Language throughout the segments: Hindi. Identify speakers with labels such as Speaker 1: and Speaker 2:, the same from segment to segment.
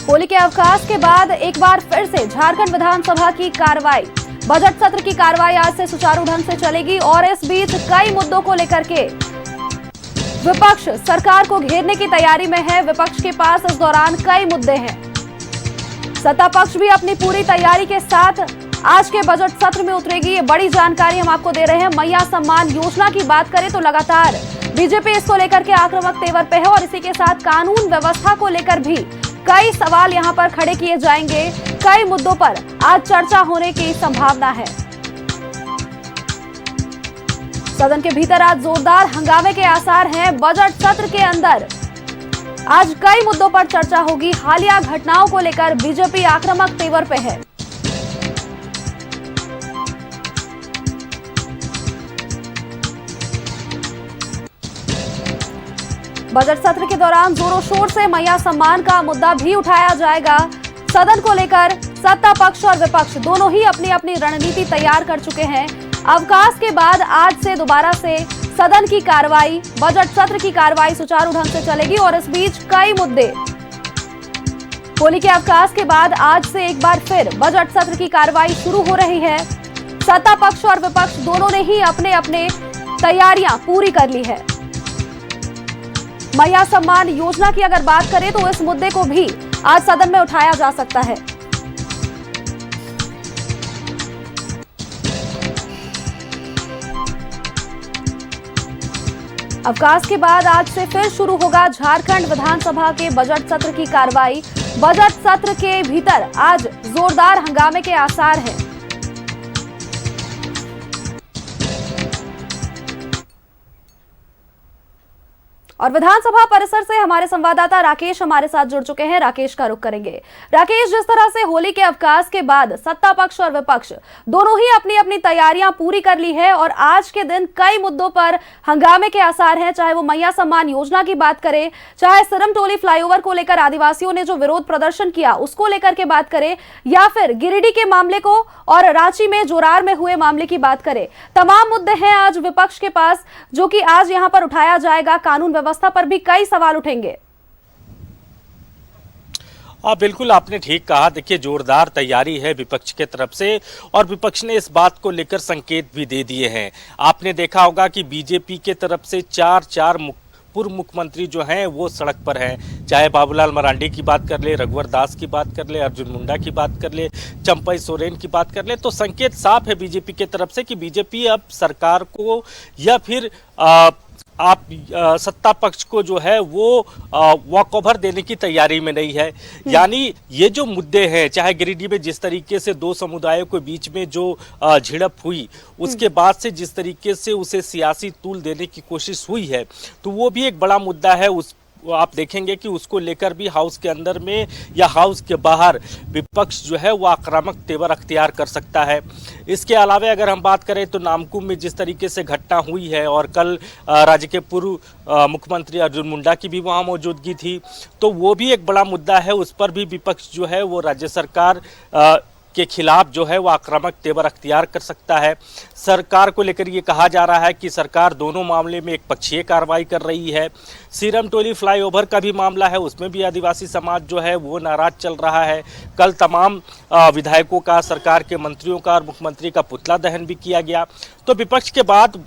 Speaker 1: होली के अवकाश के बाद एक बार फिर से झारखंड विधानसभा की कार्रवाई, बजट सत्र की कार्रवाई आज से सुचारू ढंग से चलेगी और इस बीच कई मुद्दों को लेकर के विपक्ष सरकार को घेरने की तैयारी में है। विपक्ष के पास इस दौरान कई मुद्दे हैं। सत्ता पक्ष भी अपनी पूरी तैयारी के साथ आज के बजट सत्र में उतरेगी। ये बड़ी जानकारी हम आपको दे रहे हैं। मैया सम्मान योजना की बात करें तो लगातार बीजेपी इसको लेकर के आक्रामक तेवर पे है और इसी के साथ कानून व्यवस्था को लेकर भी कई सवाल यहां पर खड़े किए जाएंगे। कई मुद्दों पर आज चर्चा होने की संभावना है। सदन के भीतर आज जोरदार हंगामे के आसार हैं। बजट सत्र के अंदर आज कई मुद्दों पर चर्चा होगी। हालिया घटनाओं को लेकर बीजेपी आक्रामक तेवर पे है। बजट सत्र के दौरान जोरों शोर से मैया सम्मान का मुद्दा भी उठाया जाएगा। सदन को लेकर सत्ता पक्ष और विपक्ष दोनों ही अपनी अपनी रणनीति तैयार कर चुके हैं। अवकाश के बाद आज से दोबारा से सदन की कार्रवाई, बजट सत्र की कार्रवाई सुचारू ढंग से चलेगी और इस बीच कई मुद्दे। होली के अवकाश के बाद आज से एक बार फिर बजट सत्र की कार्रवाई शुरू हो रही है। सत्ता पक्ष और विपक्ष दोनों ने ही अपने अपने तैयारियां पूरी कर ली है। मैया सम्मान योजना की अगर बात करें तो इस मुद्दे को भी आज सदन में उठाया जा सकता है। अवकाश के बाद आज से फिर शुरू होगा झारखंड विधानसभा के बजट सत्र की कार्रवाई। बजट सत्र के भीतर आज जोरदार हंगामे के आसार हैं। और विधानसभा परिसर से हमारे संवाददाता राकेश हमारे साथ जुड़ चुके हैं। राकेश का रुख करेंगे। राकेश, जिस तरह से होली के अवकाश के बाद सत्ता पक्ष और विपक्ष दोनों ही अपनी अपनी तैयारियां पूरी कर ली है और आज के दिन कई मुद्दों पर हंगामे के आसार हैं, चाहे वो मैया सम्मान योजना की बात करें, चाहे सिरमटोली फ्लाईओवर को लेकर आदिवासियों ने जो विरोध प्रदर्शन किया उसको लेकर के बात करें, या फिर गिरिडीह के मामले को और रांची में जोरार में हुए मामले की बात करें। तमाम मुद्दे हैं आज विपक्ष के पास जो कि आज यहां पर उठाया जाएगा। कानून व्यवस्था पर भी कई सवाल उठेंगे।
Speaker 2: बिल्कुल आपने ठीक कहा। देखिए, जोरदार तैयारी है विपक्ष के तरफ से और विपक्ष ने इस बात को लेकर संकेत भी दे दिए हैं। आपने देखा होगा कि बीजेपी के तरफ से चार पूर्व मुख्यमंत्री जो हैं वो सड़क पर हैं। चाहे बाबूलाल मरांडी की बात कर ले, रघुवर दास की बात कर ले, अर्जुन मुंडा की बात कर ले, चंपई सोरेन की बात कर ले, तो संकेत साफ है बीजेपी के तरफ से कि बीजेपी अब सरकार को या फिर सत्ता पक्ष को जो है वो वॉक ओवर देने की तैयारी में नहीं है। यानी ये जो मुद्दे हैं, चाहे गिरिडीह में जिस तरीके से दो समुदायों के बीच में जो झड़प हुई, उसके बाद से जिस तरीके से उसे सियासी तूल देने की कोशिश हुई है, तो वो भी एक बड़ा मुद्दा है। आप देखेंगे कि उसको लेकर भी हाउस के अंदर में या हाउस के बाहर विपक्ष जो है वो आक्रामक तेवर अख्तियार कर सकता है। इसके अलावा अगर हम बात करें तो नामकुम में जिस तरीके से घटना हुई है और कल राज्य के पूर्व मुख्यमंत्री अर्जुन मुंडा की भी वहाँ मौजूदगी थी, तो वो भी एक बड़ा मुद्दा है। उस पर भी विपक्ष जो है वो राज्य सरकार के खिलाफ जो है वो आक्रामक तेवर अख्तियार कर सकता है। सरकार को लेकर ये कहा जा रहा है कि सरकार दोनों मामले में एक पक्षीय कार्रवाई कर रही है। सिरमटोली फ्लाईओवर का भी मामला है, उसमें भी आदिवासी समाज जो है वो नाराज चल रहा है। कल तमाम विधायकों का, सरकार के मंत्रियों का और मुख्यमंत्री का पुतला दहन भी किया गया। तो विपक्ष के बाद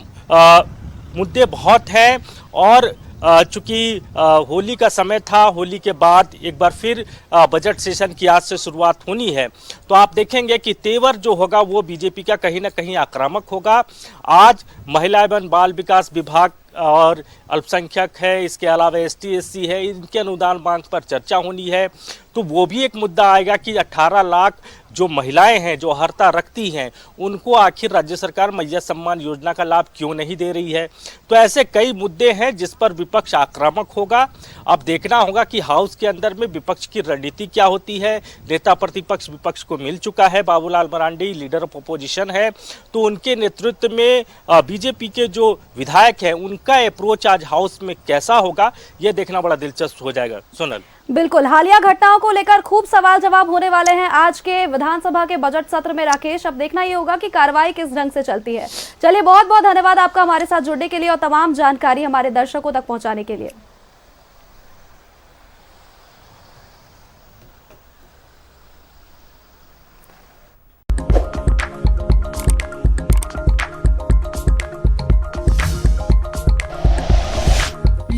Speaker 2: मुद्दे बहुत हैं और चूंकि होली का समय था, होली के बाद एक बार फिर बजट सेशन की आज से शुरुआत होनी है, तो आप देखेंगे कि तेवर जो होगा वो बीजेपी का कहीं ना कहीं आक्रामक होगा। आज महिला एवं बाल विकास विभाग और अल्पसंख्यक है, इसके अलावा एसटी एससी है, इनके अनुदान मांग पर चर्चा होनी है। तो वो भी एक मुद्दा आएगा कि 18 लाख जो महिलाएं हैं जो अर्हता रखती हैं, उनको आखिर राज्य सरकार मैया सम्मान योजना का लाभ क्यों नहीं दे रही है। तो ऐसे कई मुद्दे हैं जिस पर विपक्ष आक्रामक होगा। अब देखना होगा कि हाउस के अंदर में विपक्ष की रणनीति क्या होती है। नेता प्रतिपक्ष विपक्ष को मिल चुका है, Babulal Marandi leader of opposition है, तो उनके नेतृत्व में बीजेपी के जो विधायक हैं उनका अप्रोच आज हाउस में कैसा होगा, यह देखना बड़ा दिलचस्प हो जाएगा। सोनल,
Speaker 1: बिल्कुल, हालिया घटनाओं को लेकर खूब सवाल जवाब होने वाले हैं आज के विधानसभा के बजट सत्र में। राकेश, अब देखना ये होगा कि कार्रवाई किस ढंग से चलती है। चलिए, बहुत बहुत धन्यवाद आपका हमारे साथ जुड़ने के लिए और तमाम जानकारी हमारे दर्शकों तक पहुंचाने के लिए।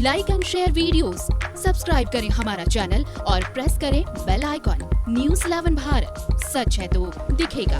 Speaker 3: Like and share videos, subscribe करें हमारा चैनल और प्रेस करें बेल आइकॉन। न्यूज़ 11 भारत, सच है तो दिखेगा।